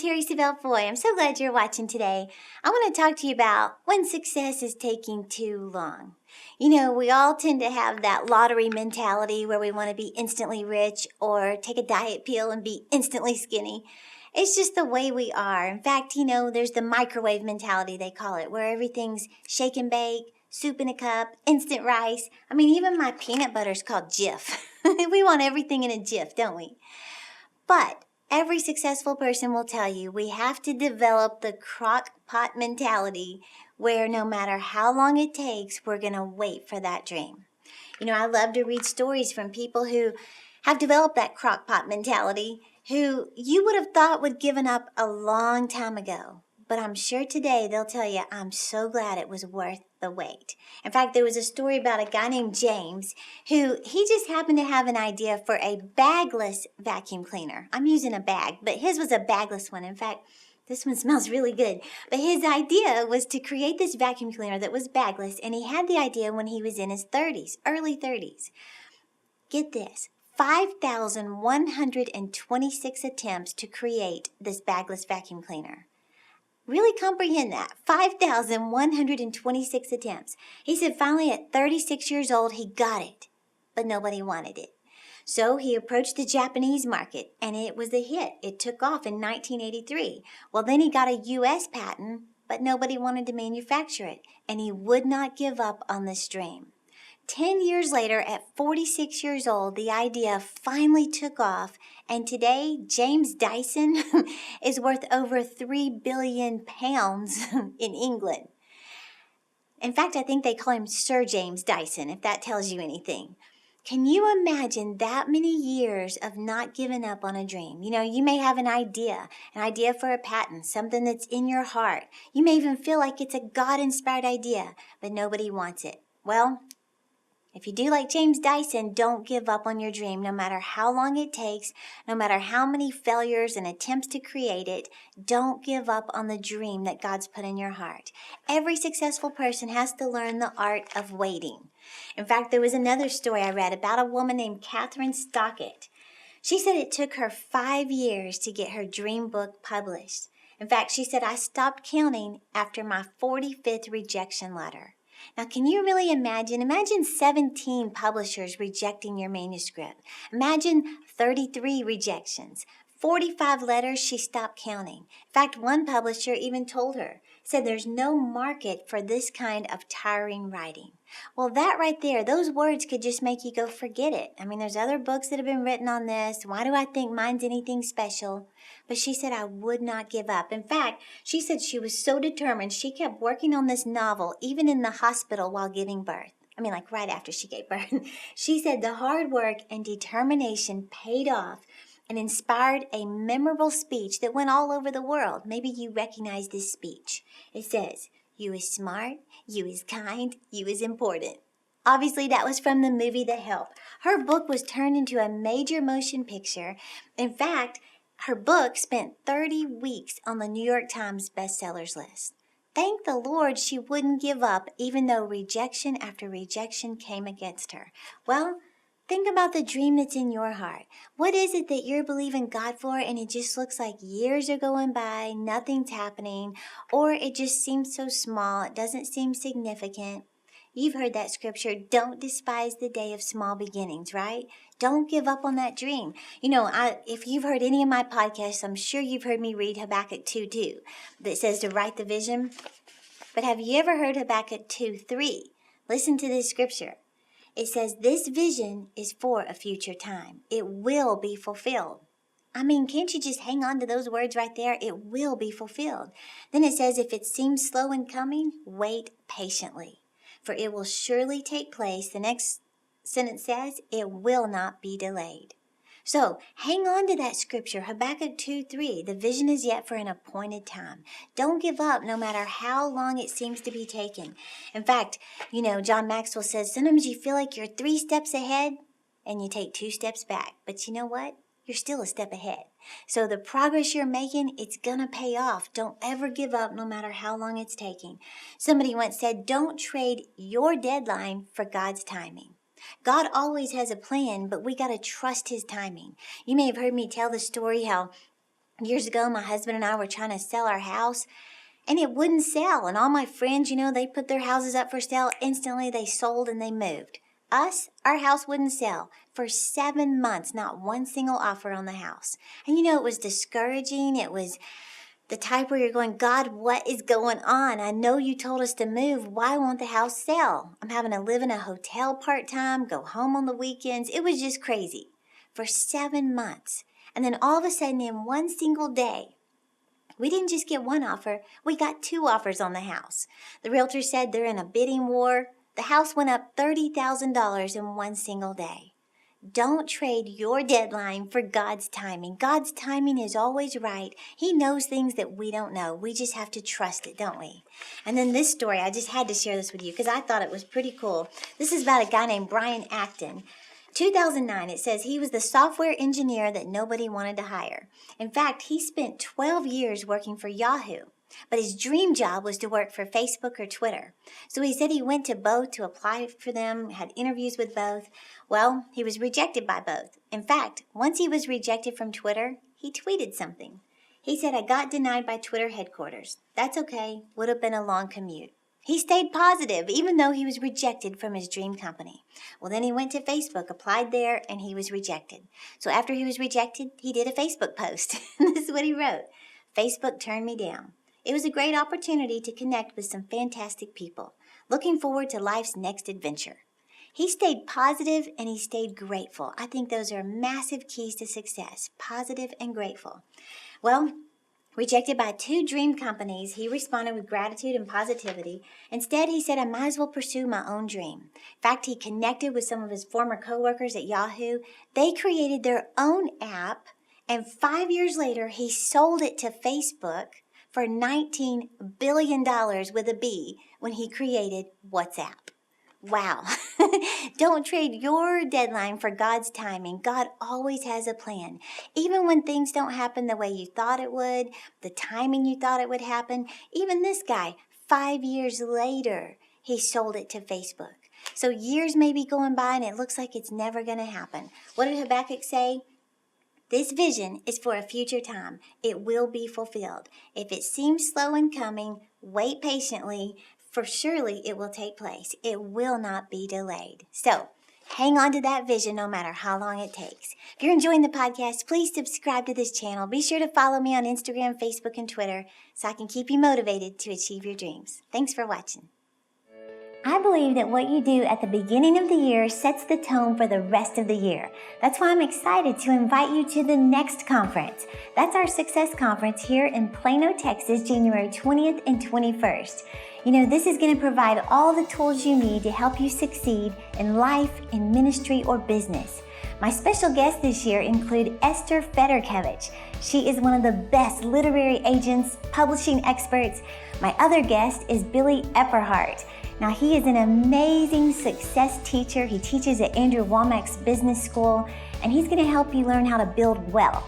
Terri Savelle. I'm so glad you're watching today. I want to talk to you about when success is taking too long. You know, we all tend to have that lottery mentality where we want to be instantly rich or take a diet pill and be instantly skinny. It's just the way we are. In fact, you know, there's the microwave mentality, they call it, where everything's shake and bake, soup in a cup, instant rice. I mean, even my peanut butter's called Jif. We want everything in a Jif, don't we? But every successful person will tell you we have to develop the crock pot mentality where no matter how long it takes, we're going to wait for that dream. You know, I love to read stories from people who have developed that crock pot mentality, who you would have thought would given up a long time ago. But I'm sure today they'll tell you, I'm so glad it was worth the wait. In fact, there was a story about a guy named James who he just happened to have an idea for a bagless vacuum cleaner. I'm using a bag, but his was a bagless one. In fact, this one smells really good. But his idea was to create this vacuum cleaner that was bagless, and he had the idea when he was in his 30s, early 30s. Get this. 5,126 attempts to create this bagless vacuum cleaner. Really comprehend that. 5,126 attempts. He said finally at 36 years old, he got it, but nobody wanted it. So he approached the Japanese market, and it was a hit. It took off in 1983. Well, then he got a U.S. patent, but nobody wanted to manufacture it, and he would not give up on this dream. 10 years later, at 46 years old, the idea finally took off, and today, James Dyson is worth over 3 billion pounds in England. In fact, I think they call him Sir James Dyson, if that tells you anything. Can you imagine that many years of not giving up on a dream? You know, you may have an idea for a patent, something that's in your heart. You may even feel like it's a God-inspired idea, but nobody wants it. Well, if you do like James Dyson, don't give up on your dream no matter how long it takes, no matter how many failures and attempts to create it. Don't give up on the dream that God's put in your heart. Every successful person has to learn the art of waiting. In fact, there was another story I read about a woman named Kathryn Stockett. She said it took her 5 years to get her dream book published. In fact, she said, I stopped counting after my 45th rejection letter. Now, can you really imagine? Imagine 17 publishers rejecting your manuscript. Imagine 33 rejections. 45 letters, she stopped counting. In fact, one publisher even told her, said there's no market for this kind of tiring writing. Well, that right there, those words could just make you go forget it. I mean, there's other books that have been written on this. Why do I think mine's anything special? But she said, I would not give up. In fact, she said she was so determined, she kept working on this novel, even in the hospital while giving birth. I mean, like right after she gave birth. She said the hard work and determination paid off and inspired a memorable speech that went all over the world. Maybe you recognize this speech. It says, you is smart, you is kind, you is important. Obviously, that was from the movie The Help. Her book was turned into a major motion picture. In fact, her book spent 30 weeks on the New York Times bestsellers list. Thank the Lord she wouldn't give up, even though rejection after rejection came against her. Well, think about the dream that's in your heart. What is it that you're believing God for and it just looks like years are going by, nothing's happening, or it just seems so small, it doesn't seem significant? You've heard that scripture, don't despise the day of small beginnings, right? Don't give up on that dream. You know, if you've heard any of my podcasts, I'm sure you've heard me read Habakkuk 2:2 that says to write the vision. But have you ever heard Habakkuk 2:3? Listen to this scripture. It says, this vision is for a future time. It will be fulfilled. I mean, can't you just hang on to those words right there? It will be fulfilled. Then it says, if it seems slow in coming, wait patiently, for it will surely take place. The next sentence says, it will not be delayed. So hang on to that scripture, Habakkuk 2:3. The vision is yet for an appointed time. Don't give up no matter how long it seems to be taking. In fact, you know, John Maxwell says sometimes you feel like you're 3 steps ahead and you take 2 steps back. But you know what? You're still a step ahead. So the progress you're making, it's going to pay off. Don't ever give up no matter how long it's taking. Somebody once said, don't trade your deadline for God's timing. God always has a plan, but we got to trust his timing. You may have heard me tell the story how Years ago, my husband and I were trying to sell our house, and it wouldn't sell. And all my friends, they put their houses up for sale. Instantly, they sold and they moved. Us, our house wouldn't sell. For 7 months, not one single offer on the house. And it was discouraging. It was the type where you're going, God, what is going on? I know you told us to move. Why won't the house sell? I'm having to live in a hotel part-time, go home on the weekends. It was just crazy for 7 months. And then all of a sudden, in one single day, we didn't just get one offer, we got 2 offers on the house. The realtor said they're in a bidding war. The house went up $30,000 in one single day. Don't trade your deadline for God's timing. God's timing is always right. He knows things that we don't know. We just have to trust it, don't we? And then this story, I just had to share this with you because I thought it was pretty cool. This is about a guy named Brian Acton. 2009, it says he was the software engineer that nobody wanted to hire. In fact, he spent 12 years working for Yahoo, but his dream job was to work for Facebook or Twitter. So he said he went to both to apply for them, had interviews with both. Well, he was rejected by both. In fact, once he was rejected from Twitter, he tweeted something. He said, I got denied by Twitter headquarters. That's okay, would have been a long commute. He stayed positive, even though he was rejected from his dream company. Well, then he went to Facebook, applied there, and he was rejected. So after he was rejected, he did a Facebook post. This is what he wrote. Facebook turned me down. It was a great opportunity to connect with some fantastic people. Looking forward to life's next adventure. He stayed positive and he stayed grateful. I think those are massive keys to success, positive and grateful. Well, rejected by 2 dream companies, he responded with gratitude and positivity. Instead, he said, I might as well pursue my own dream. In fact, he connected with some of his former coworkers at Yahoo. They created their own app, and 5 years later, he sold it to Facebook for $19 billion with a B when he created WhatsApp. Wow. Don't trade your deadline for God's timing. God always has a plan. Even when things don't happen the way you thought it would, the timing you thought it would happen, even this guy, 5 years later, he sold it to Facebook. So years may be going by and it looks like it's never going to happen. What did Habakkuk say? This vision is for a future time. It will be fulfilled. If it seems slow in coming, wait patiently, for surely it will take place. It will not be delayed. So, hang on to that vision no matter how long it takes. If you're enjoying the podcast, please subscribe to this channel. Be sure to follow me on Instagram, Facebook, and Twitter so I can keep you motivated to achieve your dreams. Thanks for watching. I believe that what you do at the beginning of the year sets the tone for the rest of the year. That's why I'm excited to invite you to the next conference. That's our Success Conference here in Plano, Texas, January 20th and 21st. This is going to provide all the tools you need to help you succeed in life, in ministry, or business. My special guests this year include Esther Federkevich. She is one of the best literary agents, publishing experts. My other guest is Billy Epperhart. Now, he is an amazing success teacher. He teaches at Andrew Womack's Business School, and he's going to help you learn how to build wealth.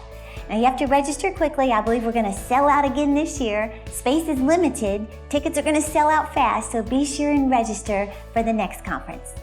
Now, you have to register quickly. I believe we're going to sell out again this year. Space is limited. Tickets are going to sell out fast, so be sure and register for the next conference.